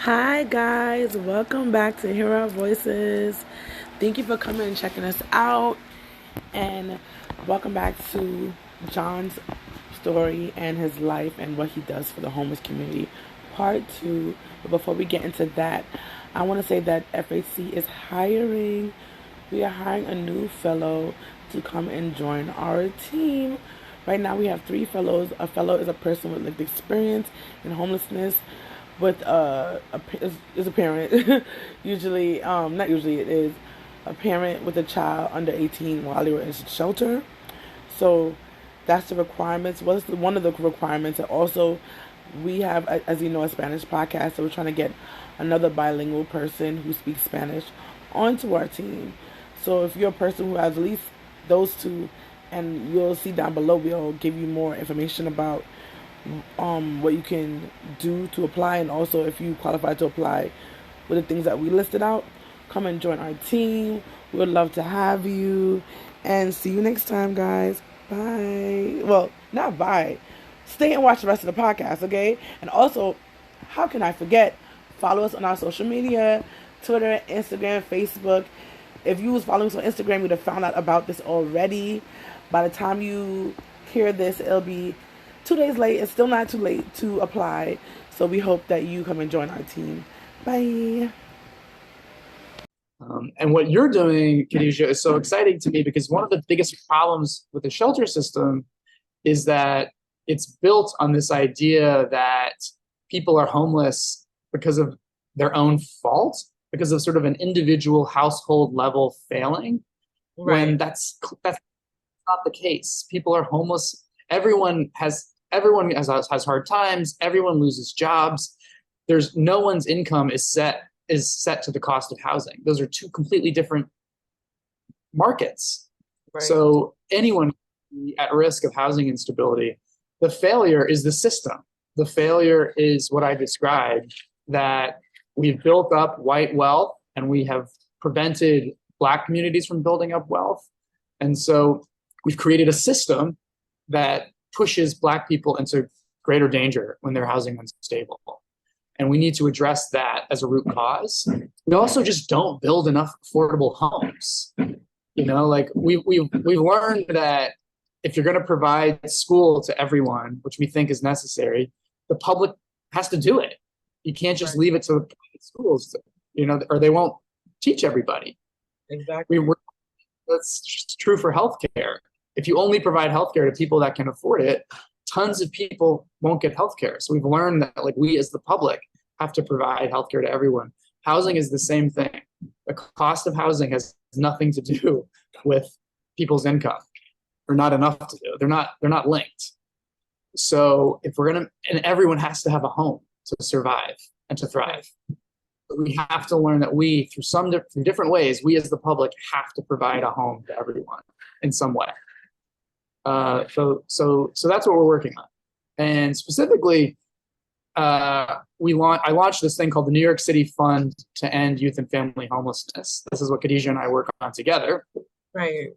Hi guys, welcome back to Hear Our Voices. Thank you for coming and checking us out, and welcome back to John's story and his life and what he does for the homeless community, part two. But before we get into that, I want to say that FHC is hiring. We are hiring a new fellow to come and join our team. Right now, we have three fellows. A fellow is a person with lived experience in homelessness, with is a parent. Usually, not usually, it is a parent with a child under 18 while they were in shelter. So that's the requirements. What's one of the requirements? And also, we have, as you know, a Spanish podcast. So we're trying to get another bilingual person who speaks Spanish onto our team. So if you're a person who has at least those two, and you'll see down below, we'll give you more information about what you can do to apply, and also if you qualify to apply with the things that we listed out, come and join our team. We would love to have you, and see you next time, guys. Bye. Well, not bye. Stay and watch the rest of the podcast, okay? And also, how can I forget? Follow us on our social media: Twitter, Instagram, Facebook. If you was following us on Instagram, you'd have found out about this already. By the time you hear this, it'll be 2 days late. It's still not too late to apply. So we hope that you come and join our team. Bye. And what you're doing, Khadijah, is so exciting to me because one of the biggest problems with the shelter system is that it's built on this idea that people are homeless because of their own fault, because of sort of an individual household level failing, Right. when that's not the case. People are homeless. Everyone has hard times. Everyone loses jobs. There's no one's income is set to the cost of housing. Those are two completely different markets. Right. So anyone can be at risk of housing instability. The failure is the system. The failure is what I described, that we've built up white wealth and we have prevented Black communities from building up wealth. And so we've created a system that pushes Black people into greater danger when they're housing unstable. And we need to address that as a root cause. We also just don't build enough affordable homes. You know, like we've learned that if you're going to provide school to everyone, which we think is necessary, the public has to do it. You can't just leave it to the private schools, or they won't teach everybody. Exactly. That's true for healthcare. If you only provide healthcare to people that can afford it, tons of people won't get healthcare. So we've learned that, like, we as the public have to provide healthcare to everyone. Housing is the same thing. The cost of housing has nothing to do with people's income, or not enough to do. They're not linked. So if we're gonna, and everyone has to have a home to survive and to thrive. We have to learn that we, through different ways, we as the public have to provide a home to everyone in some way. So that's what we're working on. And specifically, I launched this thing called the New York City Fund to End Youth and Family Homelessness. This is what Khadijah and I work on together. Right.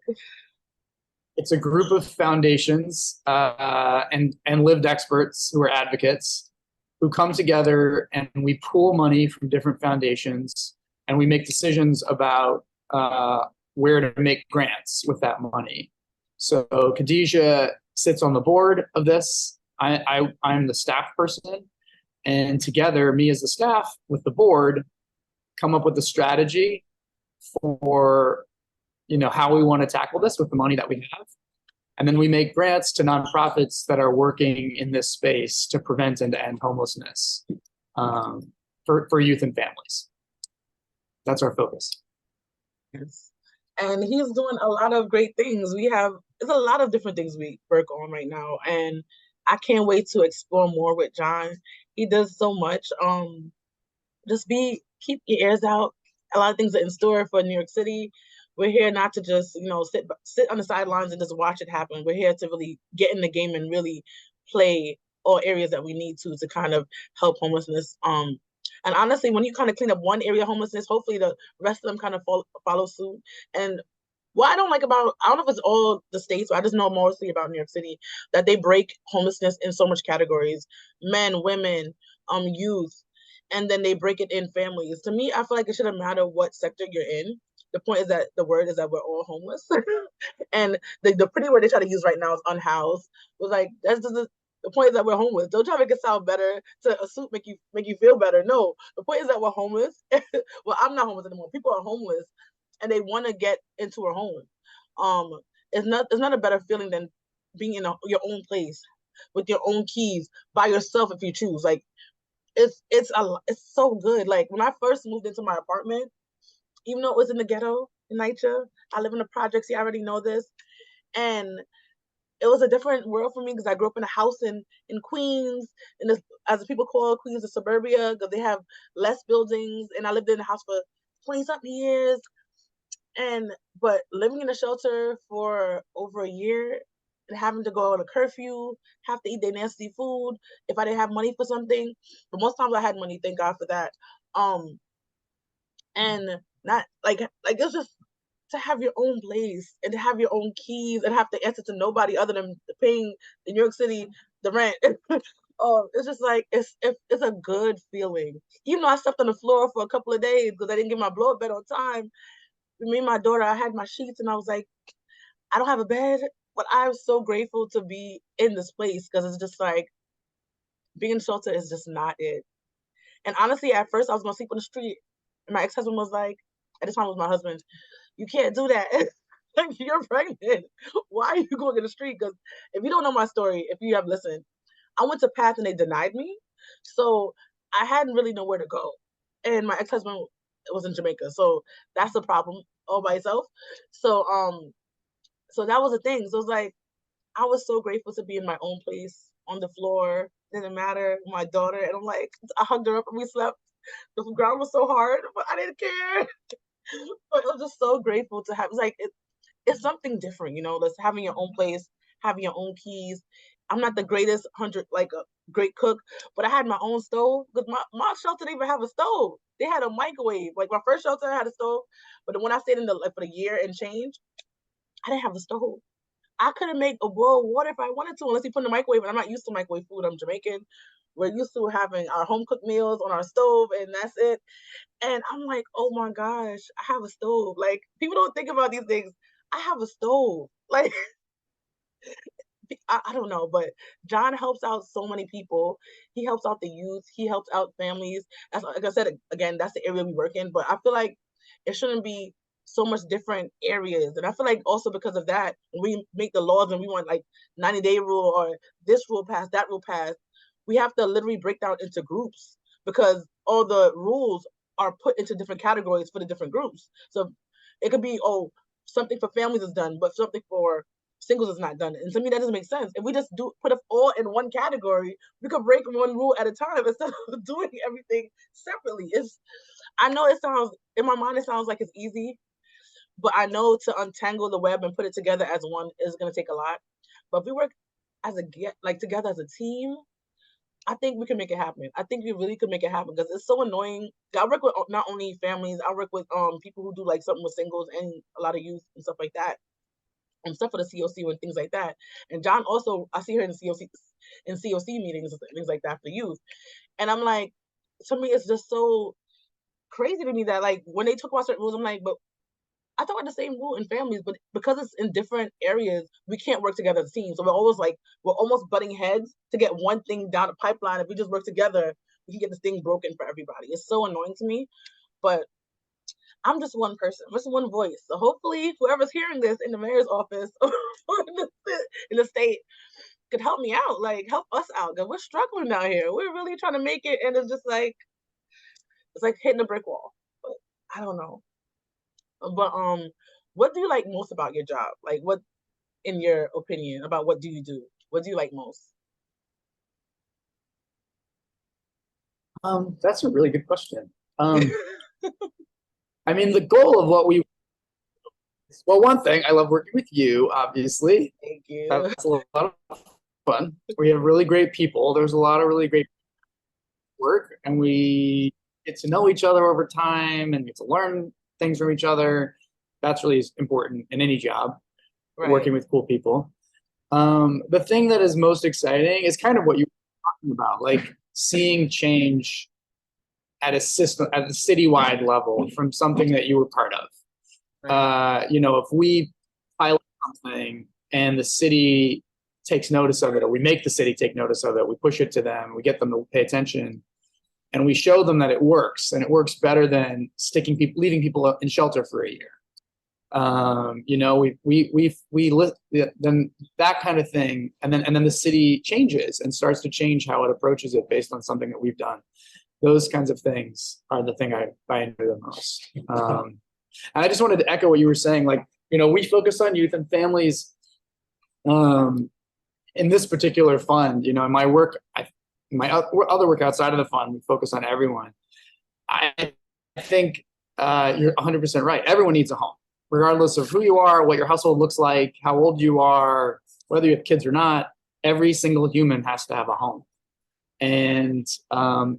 It's a group of foundations and lived experts who are advocates who come together, and we pool money from different foundations, and we make decisions about where to make grants with that money. So Khadijah sits on the board of this. I'm the staff person, and together, me as the staff with the board, come up with the strategy for how we want to tackle this with the money that we have. And then we make grants to nonprofits that are working in this space to prevent and to end homelessness for youth and families. That's our focus. Yes. And he's doing a lot of great things. There's a lot of different things we work on right now. And I can't wait to explore more with John. He does so much. Keep your ears out. A lot of things are in store for New York City. We're here not to just, sit on the sidelines and just watch it happen. We're here to really get in the game and really play all areas that we need to kind of help homelessness. And honestly, when you kind of clean up one area of homelessness, hopefully the rest of them kind of follow suit. And what I don't know if it's all the states, but I just know mostly about New York City, that they break homelessness in so much categories: men, women, youth. and then they break it in families. To me, I feel like it shouldn't matter what sector you're in. The point is that the word is that we're all homeless. And the pretty word they try to use right now is unhoused. It was like, that's just the point is that we're homeless. Don't try to make it sound better to a suit make you feel better. No, the point is that we're homeless. Well, I'm not homeless anymore. People are homeless and they want to get into a home. It's not a better feeling than being in your own place with your own keys by yourself if you choose. Like it's so good. Like when I first moved into my apartment, even though it was in the ghetto in NYCHA, I live in the projects. You already know this, and it was a different world for me because I grew up in a house in Queens, and as people call Queens, the suburbia, because they have less buildings, and I lived in a house for 20-something years, but living in a shelter for over a year and having to go on a curfew, have to eat their nasty food if I didn't have money for something. But most times I had money, thank God for that. And not like it's just to have your own place and to have your own keys and have to answer to nobody other than paying in New York City the rent. It's just like it's a good feeling. Even though I slept on the floor for a couple of days because I didn't get my blow up bed on time. Me and my daughter, I had my sheets and I was like, I don't have a bed, but I'm so grateful to be in this place because it's just like being in shelter is just not it. And honestly, at first I was gonna sleep on the street. And my ex-husband was like, at the time it was my husband, you can't do that. Like, you're pregnant. Why are you going in the street? Because if you don't know my story, if you have listened, I went to PATH and they denied me. So I hadn't really nowhere to go. And my ex-husband was in Jamaica. So that's a problem all by itself. So so that was a thing. So it was like I was so grateful to be in my own place on the floor. Didn't matter. My daughter, and I'm like, I hugged her up and we slept. The ground was so hard, but I didn't care. But I was just so grateful to have. It's like it's something different, you know. That's having your own place, having your own keys. I'm not the greatest like a great cook, but I had my own stove because my shelter didn't even have a stove. They had a microwave. Like my first shelter had a stove, but when I stayed in for the year and change, I didn't have a stove. I couldn't make a boil of water if I wanted to, unless you put in the microwave. And I'm not used to microwave food. I'm Jamaican. We're used to having our home cooked meals on our stove, and that's it. And I'm like, oh my gosh, I have a stove. Like, people don't think about these things. I have a stove. Like, I don't know, but John helps out so many people. He helps out the youth. He helps out families. As like I said, again, that's the area we work in. But I feel like it shouldn't be so much different areas. And I feel like also because of that, when we make the laws and we want like 90-day rule or this rule passed, that rule passed, we have to literally break down into groups because all the rules are put into different categories for the different groups. So it could be, something for families is done, but something for singles is not done. And to me, that doesn't make sense. If we just put it all in one category, we could break one rule at a time instead of doing everything separately. I know it sounds, in my mind, it sounds like it's easy, but I know to untangle the web and put it together as one is going to take a lot. But if we work together as a team, I think we can make it happen. I think we really could make it happen because it's so annoying. I work with not only families, I work with people who do like something with singles and a lot of youth and stuff like that, and stuff for the COC and things like that. And John also, I see her in COC meetings and things like that for youth. And I'm like, to me, it's just so crazy to me that like when they talk about certain rules, I'm like, but I thought we're the same rule in families, but because it's in different areas, we can't work together as a team. So we're almost butting heads to get one thing down the pipeline. If we just work together, we can get this thing broken for everybody. It's so annoying to me, but I'm just one person, just one voice. So hopefully whoever's hearing this in the mayor's office or in the state could help me out, like help us out. Because we're struggling down here. We're really trying to make it. And it's just like, it's like hitting a brick wall. But I don't know. But what do you like most about your job? Like, what, in your opinion, about what do you do? What do you like most? That's a really good question. I mean, the goal of well, one thing, I love working with you, obviously. Thank you. That's a lot of fun. We have really great people. There's a lot of really great work, and we get to know each other over time and get to learn things from each other. That's really important in any job, right. Working with cool people. The thing that is most exciting is kind of what you were talking about, like seeing change at a system, at the citywide level, from something that you were part of. If we pilot something and the city takes notice of it, or we make the city take notice of it, we push it to them, we get them to pay attention, and we show them that it works, and it works better than leaving people in shelter for a year. Then that kind of thing, and then the city changes and starts to change how it approaches it based on something that we've done. Those kinds of things are the thing I enjoy the most. And I just wanted to echo what you were saying. Like, we focus on youth and families in this particular fund. In my work, my other work outside of the fund, we focus on everyone. I think you're 100% right. Everyone needs a home, regardless of who you are, what your household looks like, how old you are, whether you have kids or not. Every single human has to have a home. And I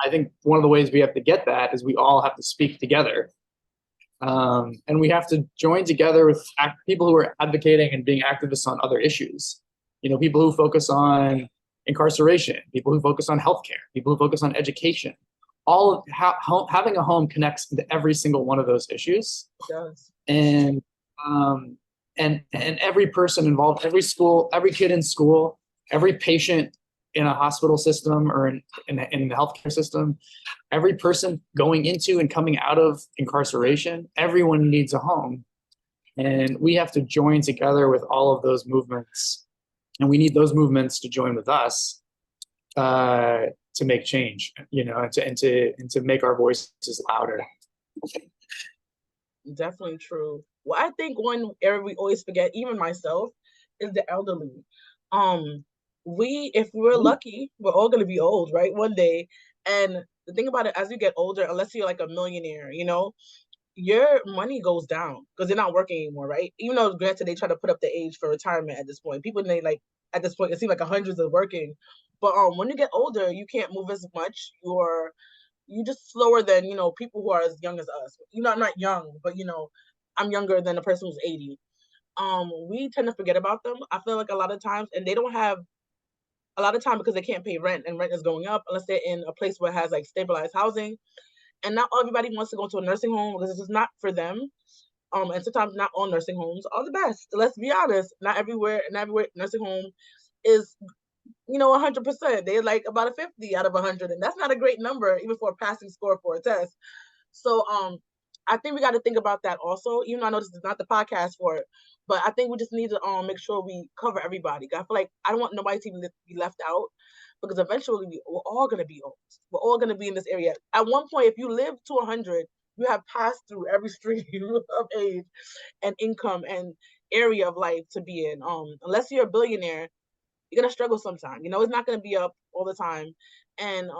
think one of the ways we have to get that is we all have to speak together. And we have to join together with people who are advocating and being activists on other issues. People who focus on incarceration, people who focus on healthcare, people who focus on education. All of having a home connects into every single one of those issues. It does. And every person involved, every school, every kid in school, every patient in a hospital system or in the healthcare system, every person going into and coming out of incarceration, everyone needs a home. And we have to join together with all of those movements. And we need those movements to join with us to make change, and to make our voices louder. Definitely true. Well, I think one area we always forget, even myself, is the elderly. If we're lucky, we're all going to be old, right? One day. And the thing about it, as you get older, unless you're like a millionaire, your money goes down because they're not working anymore, right? Even though granted they try to put up the age for retirement at this point. People at this point, it seems like hundreds are working. But when you get older, you can't move as much. You just slower than, people who are as young as us. I'm not young, but I'm younger than a person who's 80. We tend to forget about them. I feel like a lot of times, and they don't have a lot of time because they can't pay rent, and rent is going up unless they're in a place where it has like stabilized housing. And not everybody wants to go to a nursing home because it's just not for them. And sometimes not all nursing homes are the best. Let's be honest. Not everywhere nursing home is 100%. They're like about a 50 out of 100, and that's not a great number even for a passing score for a test. So I think we got to think about that also. Even though I know this is not the podcast for it, but I think we just need to make sure we cover everybody. I feel like I don't want nobody to be left out, because eventually we're all going to be old. We're all going to be in this area. At one point, if you live to 100, you have passed through every stream of age and income and area of life to be in. Unless you're a billionaire, you're gonna struggle sometime. It's not gonna be up all the time. And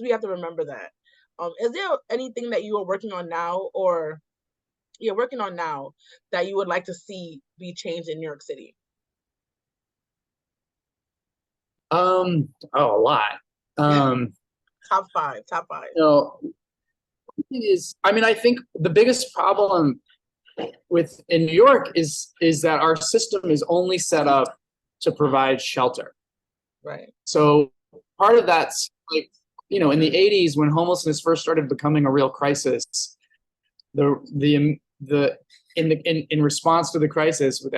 we have to remember that. Is there anything that you are working on now, or you're working on now, that you would like to see be changed in New York City? A lot. Top five. I think the biggest problem in New York is that our system is only set up to provide shelter. Right. So part of that's like, in the 80s when homelessness first started becoming a real crisis, in response to the crisis, with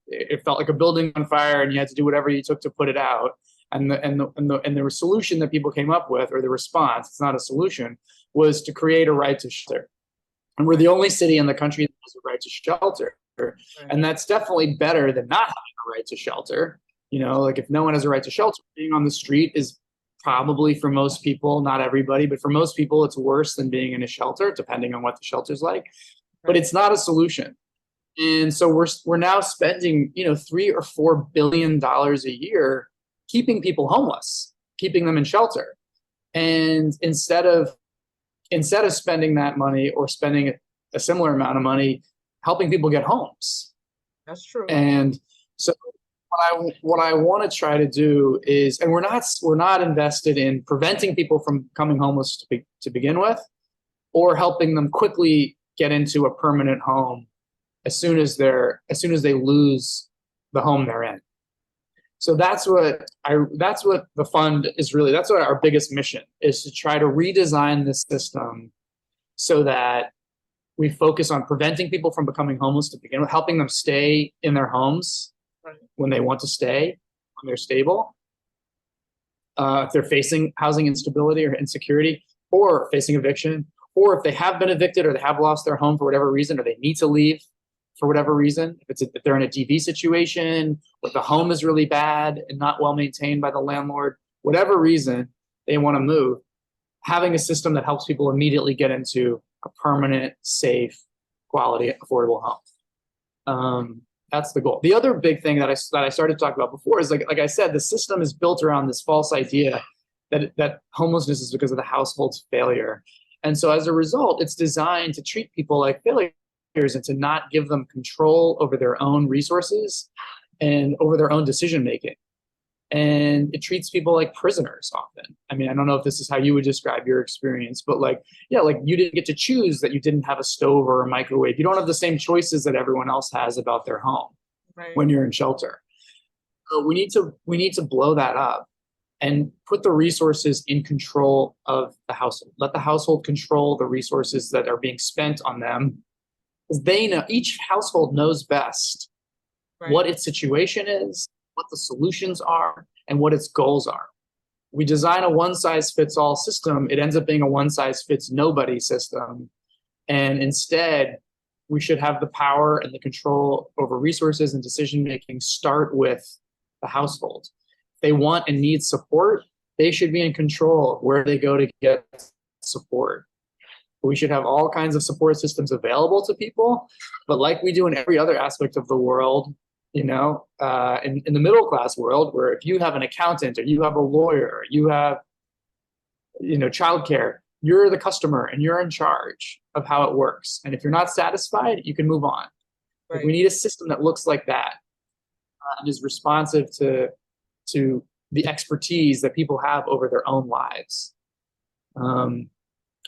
it felt like a building on fire and you had to do whatever you took to put it out. And the solution that people came up with, or the response, it's not a solution, was to create a right to shelter. And we're the only city in the country that has a right to shelter. Right. And that's definitely better than not having a right to shelter. If no one has a right to shelter, being on the street is probably, for most people, not everybody, but for most people, it's worse than being in a shelter, depending on what the shelter's like. Right. But it's not a solution. And so we're now spending, $3 or $4 billion a year keeping people homeless, keeping them in shelter. And instead of spending that money, or spending a similar amount of money helping people get homes. That's true. And so what I want to try to do is, and we're not invested in preventing people from becoming homeless to begin with, or helping them quickly get into a permanent home as soon as they lose the home they're in. So that's what the fund is really, that's what our biggest mission is, to try to redesign this system so that we focus on preventing people from becoming homeless to begin with, helping them stay in their homes when they want to stay, when they're stable. If they're facing housing instability or insecurity, or facing eviction, or if they have been evicted or they have lost their home for whatever reason, or they need to leave for whatever reason, if they're in a DV situation, or the home is really bad and not well maintained by the landlord, whatever reason they want to move, having a system that helps people immediately get into a permanent, safe, quality, affordable home. That's the goal. The other big thing that I started to talk about before is, like I said, the system is built around this false idea that homelessness is because of the household's failure. And so as a result, it's designed to treat people like failures and to not give them control over their own resources and over their own decision making. And it treats people like prisoners often. I mean, I don't know if this is how you would describe your experience, but like you didn't get to choose that you didn't have a stove or a microwave. You don't have the same choices that everyone else has about their home when you're in shelter. So we need to blow that up and put the resources in control of the household. Let the household control the resources that are being spent on them, because they know, each household knows best what its situation is, what the solutions are, and what its goals are. We design a one-size-fits-all system, it ends up being a one-size-fits-nobody system. And instead, we should have the power and the control over resources and decision-making start with the household. If they want and need support, they should be in control of where they go to get support. We should have all kinds of support systems available to people, but like we do in every other aspect of the world, in the middle class world, where if you have an accountant or you have a lawyer, or you have, childcare, you're the customer and you're in charge of how it works. And if you're not satisfied, you can move on. Right. We need a system that looks like that and is responsive to the expertise that people have over their own lives.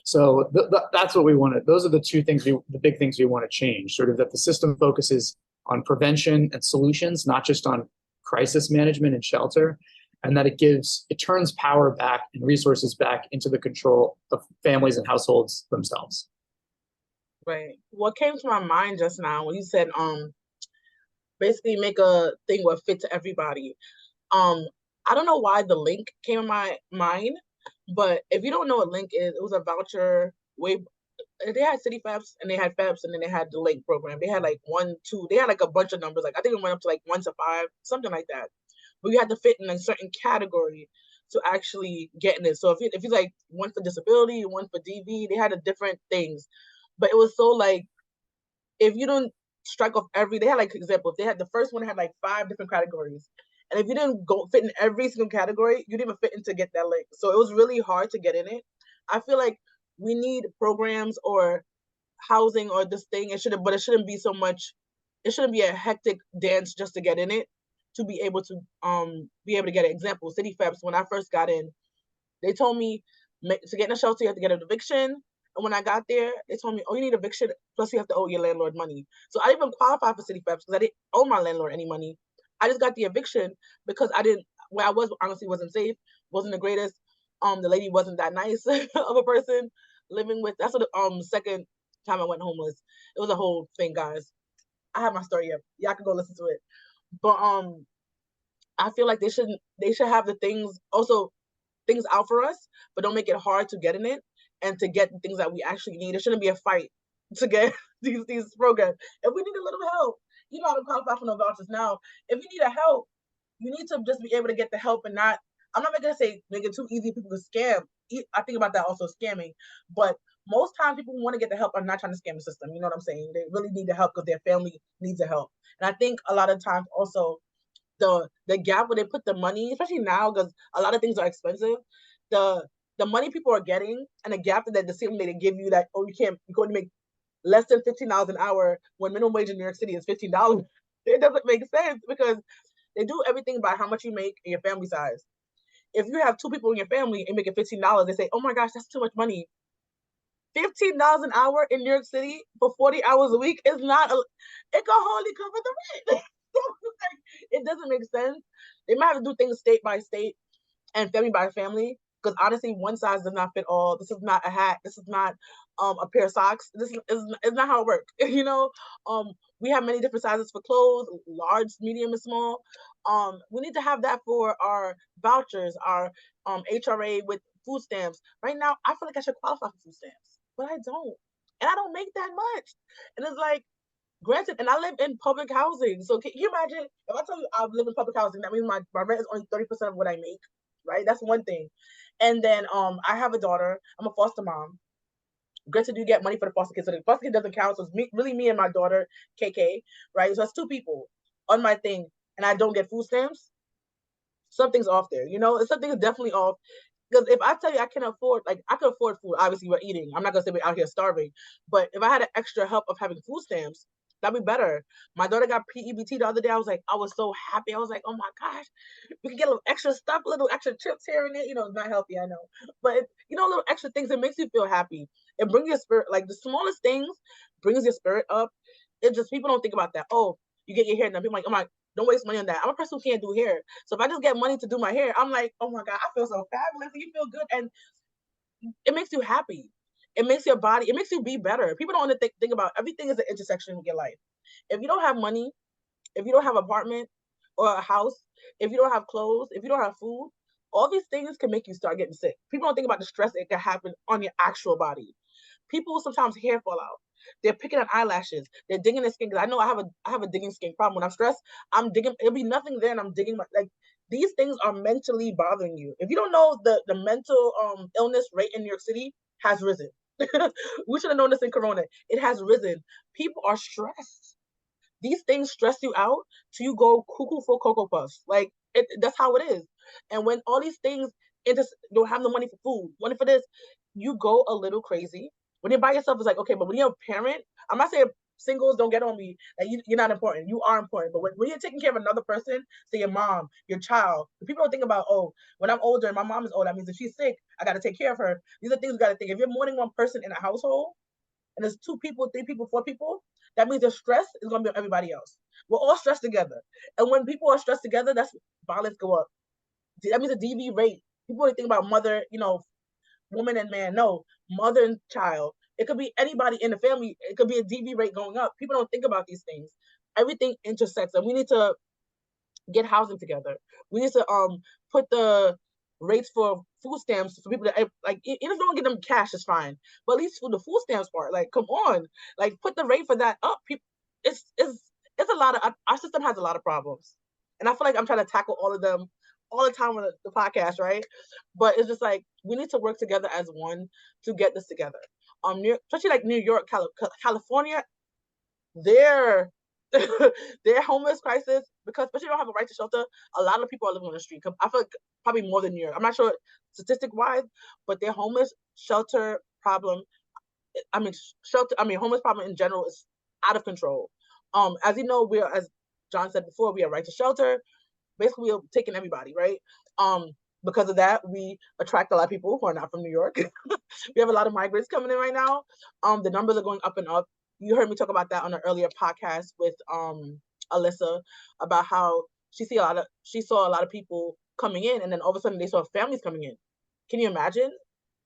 So that's what we want to. Those are the two things, the big things we want to change. Sort of that the system focuses on prevention and solutions, not just on crisis management and shelter, and that it turns power back and resources back into the control of families and households themselves. Right. What came to my mind just now when you said, basically make a thing where it fit to everybody. I don't know why the link came in my mind, but if you don't know what link is, it was a voucher way. They had city FAPs and they had FAPs and then they had the link program. They had like 1, 2, they had like a bunch of numbers. Like I think it went up to like 1 to 5, something like that. But you had to fit in a certain category to actually get in it. So if you like one for disability, one for DV, they had a different things. But it was so like, if you don't strike off they had like, example, if they had the first one had like 5 different categories. And if you didn't fit in every single category, you didn't even fit in to get that link. So it was really hard to get in it. I feel like we need programs or housing or this thing. It shouldn't be so much. It shouldn't be a hectic dance just to get in it, to be able to get an example. City FAPs, when I first got in, they told me to get in a shelter, you have to get an eviction. And when I got there, they told me, oh, you need eviction, plus you have to owe your landlord money. So I didn't even qualify for City FAPs because I didn't owe my landlord any money. I just got the eviction because where I was honestly wasn't safe, wasn't the greatest. The lady wasn't that nice of a person living with. That's what the second time I went homeless. It was a whole thing, guys. I have my story up. Y'all can go listen to it. But I feel like they should have the things out for us, but don't make it hard to get in it and to get the things that we actually need. It shouldn't be a fight to get these programs. If we need a little help, I don't qualify for no vouchers now. If you need a help, you need to just be able to get the help and not. I'm not going to say make it too easy for people to scam. I think about that also, scamming. But most times people who want to get the help are not trying to scam the system. You know what I'm saying? They really need the help because their family needs the help. And I think a lot of times also the gap where they put the money, especially now because a lot of things are expensive, the money people are getting and the gap that the system they give you that, you're going to make less than $15 an hour when minimum wage in New York City is $15. It doesn't make sense because they do everything by how much you make and your family size. If you have 2 people in your family and making $15, they say, oh my gosh, that's too much money. $15 an hour in New York City for 40 hours a week is not, it can hardly cover the rent. It doesn't make sense. They might have to do things state by state and family by family. Because honestly, one size does not fit all. This is not a hat. This is not a pair of socks. This is not how it works. We have many different sizes for clothes, large, medium, and small. We need to have that for our vouchers, our HRA with food stamps. Right now, I feel like I should qualify for food stamps, but I don't, and I don't make that much. And it's like, granted, and I live in public housing. So can you imagine if I tell you I live in public housing, that means my rent is only 30% of what I make, right? That's one thing. And then I have a daughter. I'm a foster mom. Granted, you get money for the foster kid. So the foster kid doesn't count. So it's really me and my daughter, KK, right? So that's two people on my thing. And I don't get food stamps. Something's off there, something is definitely off. Because if I tell you I can afford, like, I can afford food, obviously we're eating. I'm not gonna say we're out here starving, but if I had an extra help of having food stamps, that'd be better. My daughter got PEBT the other day. I was so happy. I was like, oh my gosh, we can get a little extra stuff, a little extra chips here and there. It's not healthy, I know, but little extra things. It makes you feel happy. It brings your spirit. Like the smallest things brings your spirit up. It just, people don't think about that. Oh, you get your hair done. People are like, oh my, don't waste money on that. I'm a person who can't do hair. So if I just get money to do my hair, I'm like, oh my God, I feel so fabulous. You feel good. And it makes you happy. It makes your body, it makes you be better. People don't want to think about everything is an intersection with your life. If you don't have money, if you don't have an apartment or a house, if you don't have clothes, if you don't have food, all these things can make you start getting sick. People don't think about the stress that can happen on your actual body. People sometimes hair fall out. They're picking at eyelashes. They're digging their skin. Because I know I have a digging skin problem. When I'm stressed, I'm digging. It'll be nothing there, and I'm digging these things are mentally bothering you. If you don't know, the mental illness rate in New York City has risen. We should have known this in Corona. It has risen. People are stressed. These things stress you out till you go cuckoo for Cocoa Puffs. That's how it is. And when all these things don't have the money for food, money for this, you go a little crazy. When you're by yourself, it's like, okay, but when you're a parent, I'm not saying singles, don't get on me, that you're not important. You are important. But when you're taking care of another person, say your mom, your child, people don't think about, oh, when I'm older and my mom is old, that means if she's sick, I got to take care of her. These are things you got to think. If you're more than one person in a household, and there's 2 people, 3 people, 4 people, that means the stress is going to be on everybody else. We're all stressed together. And when people are stressed together, that's violence go up. That means the DV rate. People only think about mother, woman and man. No, mother and child. It could be anybody in the family. It could be a DV rate going up. People don't think about these things. Everything intersects, and we need to get housing together. We need to put the rates for food stamps for people that, like, even if you don't get them cash, it's fine. But at least for the food stamps part, like, come on, like, put the rate for that up. People, it's a lot of, our system has a lot of problems, and I feel like I'm trying to tackle all of them all the time on the podcast, right? But it's just like we need to work together as one to get this together. Especially like New York, California, their their homeless crisis, because especially don't have a right to shelter, a lot of people are living on the street. I feel like probably more than New York. I'm not sure statistic wise, but their homeless shelter problem, homeless problem in general is out of control. As you know, as John said before, we have right to shelter. Basically, we're taking everybody, right? Because of that, we attract a lot of people who are not from New York. We have a lot of migrants coming in right now. The numbers are going up and up. You heard me talk about that on an earlier podcast with Alyssa about how she saw a lot of people coming in, and then all of a sudden they saw families coming in. Can you imagine?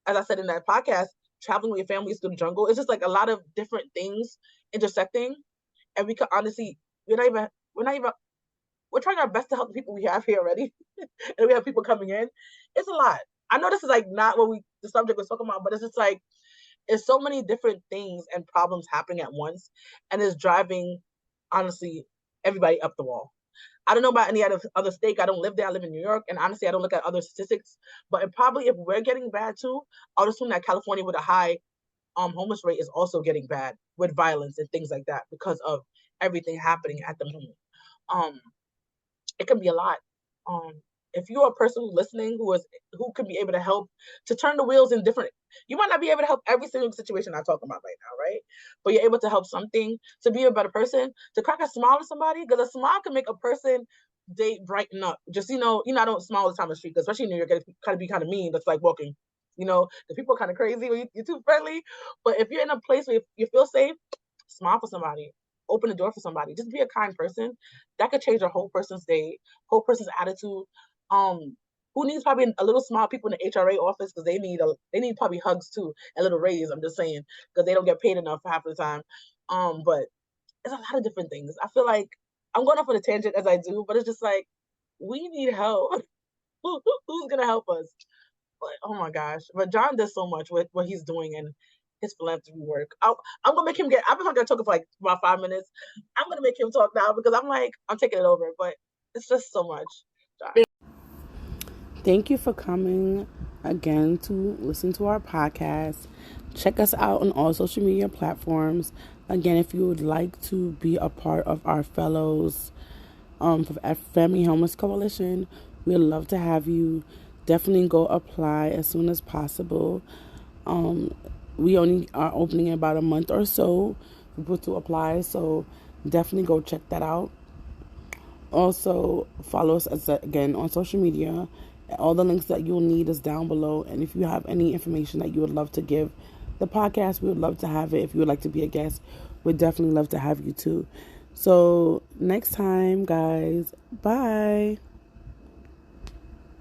As I said in that podcast, traveling with your families through the jungle. It's just like a lot of different things intersecting, and we could honestly, we're trying our best to help the people we have here already, and we have people coming in. It's a lot. I know this is like not what the subject was talking about, but it's just like, it's so many different things and problems happening at once, and it's driving, honestly, everybody up the wall. I don't know about any other state. I don't live there. I live in New York, and honestly, I don't look at other statistics. But probably if we're getting bad too, I'll assume that California with a high homeless rate is also getting bad with violence and things like that because of everything happening at the moment. It can be a lot. If you're a person listening who can be able to help to turn the wheels in different, you might not be able to help every single situation I'm talking about right now, right? But you're able to help something to be a better person, to crack a smile to somebody, because a smile can make a person day brighten up. Just I don't smile all the time on the street, especially in New York, it kind of be kind of mean. That's like walking. The people are kind of crazy when you're too friendly. But if you're in a place where you feel safe, smile for somebody. open the door for somebody. Just be a kind person. That could change a whole person's day, whole person's attitude. Who needs probably a little small people in the HRA office because they need probably hugs too, a little raise. I'm just saying because they don't get paid enough half the time. But it's a lot of different things. I feel like I'm going off on a tangent as I do, but it's just like we need help. Who's gonna help us? But oh my gosh! But John does so much with what he's doing and his philanthropy work. I'm gonna make him get. I've been talking for like about 5 minutes. I'm gonna make him talk now because I'm taking it over. But it's just so much. John. Thank you for coming again to listen to our podcast. Check us out on all social media platforms. Again, if you would like to be a part of our fellows for Family Homeless Coalition, we'd love to have you. Definitely go apply as soon as possible. We only are opening in about a month or so for people to apply, so definitely go check that out. Also, follow us again on social media. All the links that you'll need is down below. And if you have any information that you would love to give the podcast, we would love to have it. If you would like to be a guest, we'd definitely love to have you too. So next time, guys, bye.